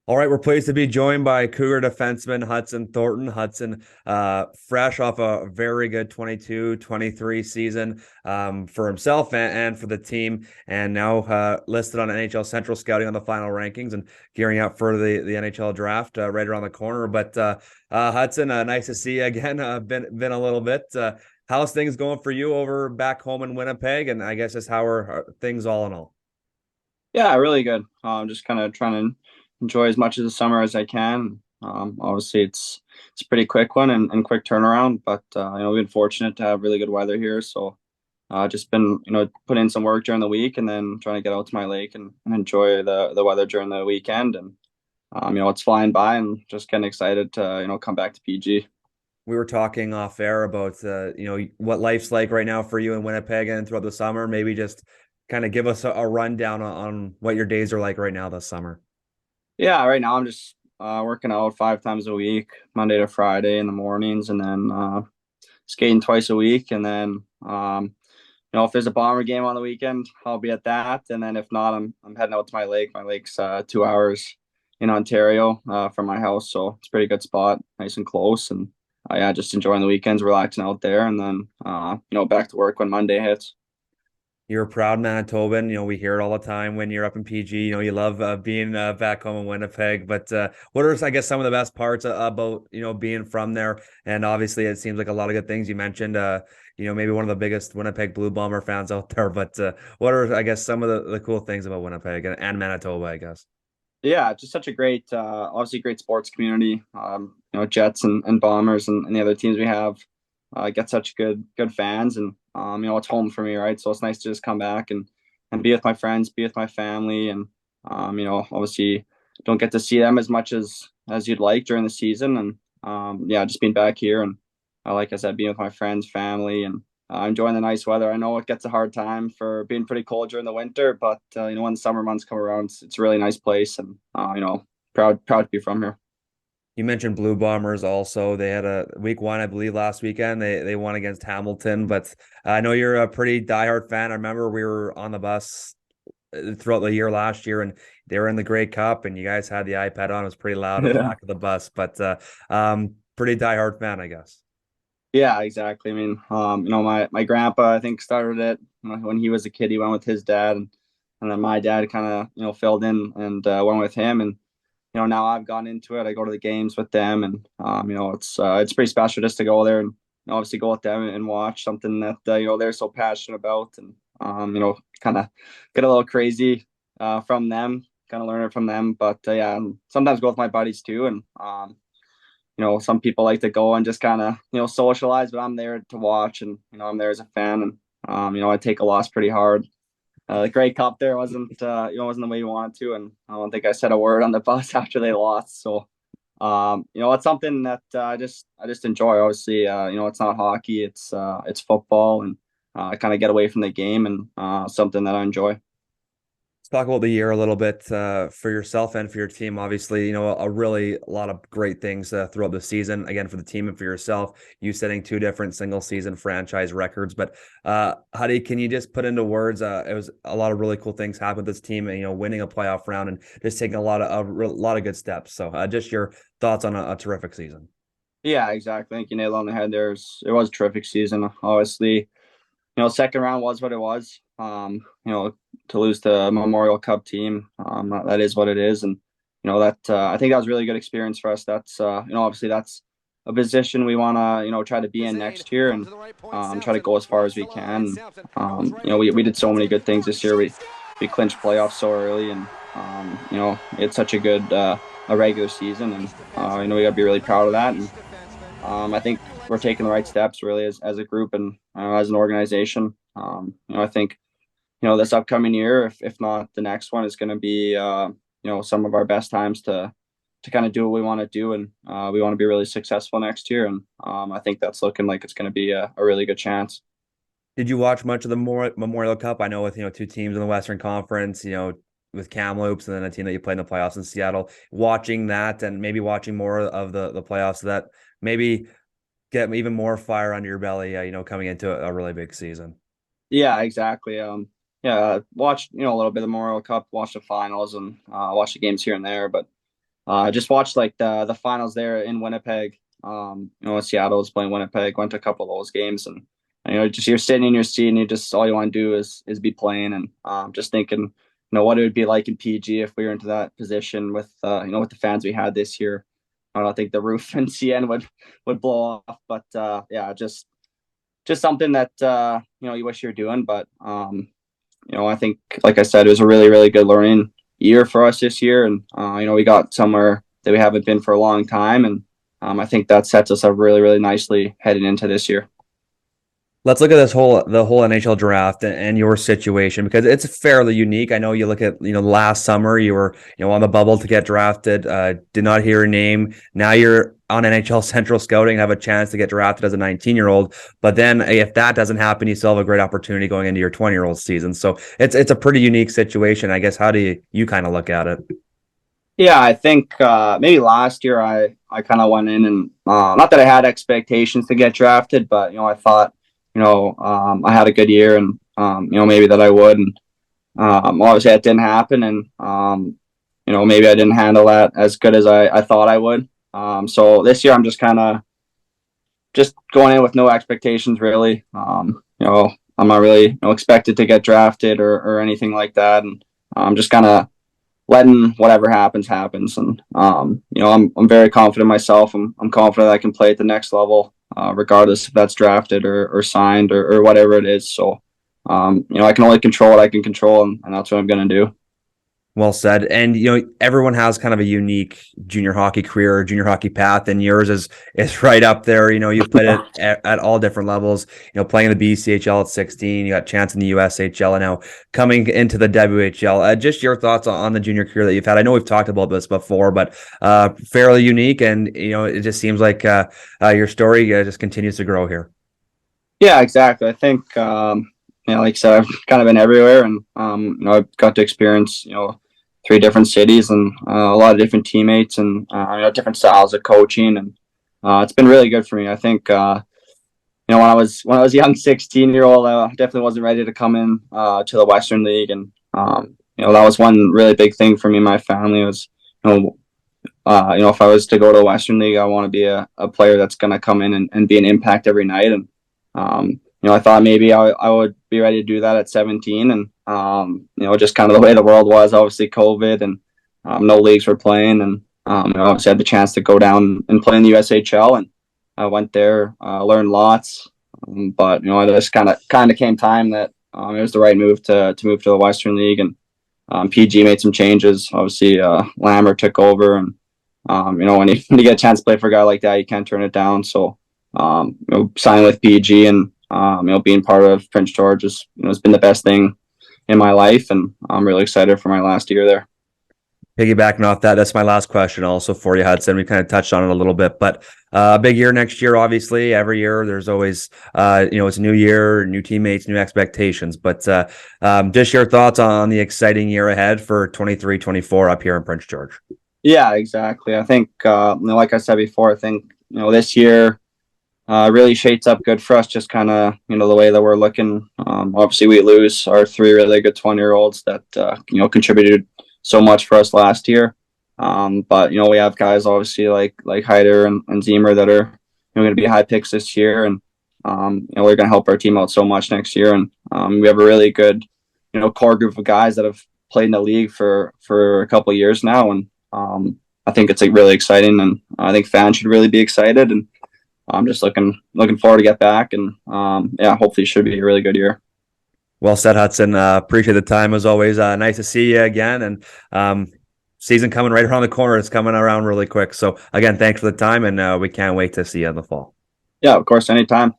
All right, we're pleased to be joined by Cougar defenseman Hudson Thornton. Hudson, fresh off a very good 22-23 season for himself and for the team, and now listed on NHL Central Scouting on the final rankings and gearing up for the NHL Draft right around the corner. But Hudson, nice to see you again. Been a little bit. How's things going for you over back home in Winnipeg? And I guess just how are things all in all? Yeah, really good. Just kind of trying to enjoy as much of the summer as I can. Obviously, it's a pretty quick one and quick turnaround, but we've been fortunate to have really good weather here. So just been put in some work during the week and then trying to get out to my lake and enjoy the weather during the weekend. And it's flying by and just getting excited to come back to PG. We were talking off air about what life's like right now for you in Winnipeg and throughout the summer. Maybe just kind of give us a rundown on what your days are like right now this summer. Yeah, right now I'm just working out 5 times a week, Monday to Friday in the mornings, and then skating twice a week, and then if there's a Bomber game on the weekend, I'll be at that, and then if not, I'm heading out to my lake. My lake's 2 hours in Ontario from my house, so it's a pretty good spot, nice and close, and yeah, just enjoying the weekends, relaxing out there, and then back to work when Monday hits. You're a proud Manitoban. We hear it all the time when you're up in PG. You love being back home in Winnipeg. But what are, I guess, some of the best parts about being from there? And obviously, it seems like a lot of good things you mentioned. Maybe one of the biggest Winnipeg Blue Bomber fans out there. But what are, I guess, some of the cool things about Winnipeg and Manitoba? I guess. Yeah, just such a great, obviously great sports community. Jets and Bombers and the other teams we have get such good fans, and it's home for me, right? So it's nice to just come back and be with my friends, be with my family, and obviously don't get to see them as much as you'd like during the season, and yeah, just being back here and like I said, being with my friends, family, and enjoying the nice weather. I know it gets a hard time for being pretty cold during the winter, but when the summer months come around, it's a really nice place, and proud to be from here. You mentioned Blue Bombers also. They had a week one, I believe, last weekend. They won against Hamilton, but I know you're a pretty diehard fan. I remember we were on the bus throughout the year last year, and they were in the Grey Cup, and you guys had the iPad on. It was pretty loud at the Yeah. back of the bus, but pretty diehard fan, I guess. Yeah, exactly. I mean, my grandpa, I think, started it when he was a kid. He went with his dad, and then my dad kind of, filled in and went with him. And now I've gone into it. I go to the games with them, and it's pretty special just to go there and obviously go with them and watch something that they're so passionate about, and kind of get a little crazy from them, kind of learn it from them. But yeah, and sometimes go with my buddies too, and some people like to go and just kind of socialize, but I'm there to watch, and I'm there as a fan, and I take a loss pretty hard. The Grey Cup there wasn't the way you wanted to, and I don't think I said a word on the bus after they lost. So it's something that I just enjoy. Obviously, it's not hockey, it's football, and I kind of get away from the game, and something that I enjoy. Let's talk about the year a little bit for yourself and for your team. Obviously, a really lot of great things throughout the season. Again, for the team and for yourself, you setting two different single season franchise records. But Huddy, can you just put into words? It was a lot of really cool things happened with this team, and winning a playoff round and just taking a lot of good steps. So, just your thoughts on a terrific season. Yeah, exactly. I think you nailed it on the head. It was a terrific season. Obviously, second round was what it was. To lose the Memorial Cup team, that is what it is, and that I think that was a really good experience for us. That's obviously that's a position we want to try to be in next year, and try to go as far as we can. We did so many good things this year. We clinched playoffs so early, and it's such a good a regular season, and we got to be really proud of that. And I think we're taking the right steps really as a group and as an organization. I think this upcoming year, if not the next one, is going to be some of our best times to kind of do what we want to do, and we want to be really successful next year. And I think that's looking like it's going to be a really good chance. Did you watch much of the Memorial Cup? I know with two teams in the Western Conference, with Kamloops and then a team that you played in the playoffs in Seattle. Watching that and maybe watching more of the playoffs, so that maybe get even more fire under your belly. Coming into a really big season. Yeah, exactly. Yeah, watched a little bit of the Memorial Cup, watched the finals, and watched the games here and there, but I just watched like the finals there in Winnipeg. Seattle was playing Winnipeg. Went to a couple of those games, and just you're sitting in your seat, and you just all you want to do is be playing, and just thinking, what it would be like in PG if we were into that position with with the fans we had this year. I don't think the roof in CN would blow off, but yeah, just something that you wish you were doing, but I think, like I said, it was a really, really good learning year for us this year. And, we got somewhere that we haven't been for a long time. And I think that sets us up really, really nicely heading into this year. Let's look at the whole NHL draft and your situation, because it's fairly unique. I know you look at, last summer you were, on the bubble to get drafted, did not hear your name. Now you're on NHL Central Scouting, have a chance to get drafted as a 19-year-old. But then if that doesn't happen, you still have a great opportunity going into your 20-year-old season. So it's a pretty unique situation, I guess. How do you kind of look at it? Yeah, I think maybe last year I kind of went in and not that I had expectations to get drafted, but I thought I had a good year, and maybe that I would, and obviously that didn't happen, and maybe I didn't handle that as good as I thought I would. So this year I'm just kind of just going in with no expectations really. I'm not really expected to get drafted or anything like that, and I'm just kind of letting whatever happens. And I'm very confident in myself. I'm confident I can play at the next level, regardless if that's drafted or signed or whatever it is. So I can only control what I can control, and that's what I'm going to do. Well said. And everyone has kind of a unique junior hockey career or junior hockey path, and yours is right up there. You've played it at all different levels. Playing in the BCHL at 16, you got a chance in the USHL, and now coming into the WHL. Just your thoughts on the junior career that you've had. I know we've talked about this before, but fairly unique, and it just seems like your story just continues to grow here. Yeah, exactly. I think like I said, I've kind of been everywhere, and I've got to experience 3 different cities and a lot of different teammates and different styles of coaching, and it's been really good for me. I think when I was a young 16-year-old, I definitely wasn't ready to come in to the Western League, and that was one really big thing for me and my family was if I was to go to the Western League, I want to be a player that's going to come in and be an impact every night, and I thought maybe I would be ready to do that at 17, and just kind of the way the world was, obviously COVID, and no leagues were playing, and obviously had the chance to go down and play in the USHL, and I went there, learned lots, but it just kind of came time that it was the right move to move to the Western League, and PG made some changes. Obviously, Lammer took over, and when you get a chance to play for a guy like that, you can't turn it down. So signing with PG and being part of Prince George has been the best thing in my life, and I'm really excited for my last year there. Piggybacking off that's my last question also for you, Hudson. We kind of touched on it a little bit, but big year next year, obviously. Every year there's always, it's a new year, new teammates, new expectations. But just your thoughts on the exciting year ahead for 23-24 up here in Prince George. Yeah, exactly. I think, like I said before, I think, this year really shapes up good for us, just kind of, the way that we're looking. Obviously, we lose our 3 really good 20-year-olds that, contributed so much for us last year. But, we have guys, obviously, like Heider and Zemer that are going to be high picks this year. And, we're going to help our team out so much next year. And we have a really good, core group of guys that have played in the league for a couple of years now. And I think it's really exciting. And I think fans should really be excited. And I'm just looking forward to get back, and hopefully it should be a really good year. Well said, Hudson. Appreciate the time as always. Nice to see you again, and season coming right around the corner. It's coming around really quick. So again, thanks for the time, and we can't wait to see you in the fall. Yeah, of course, anytime.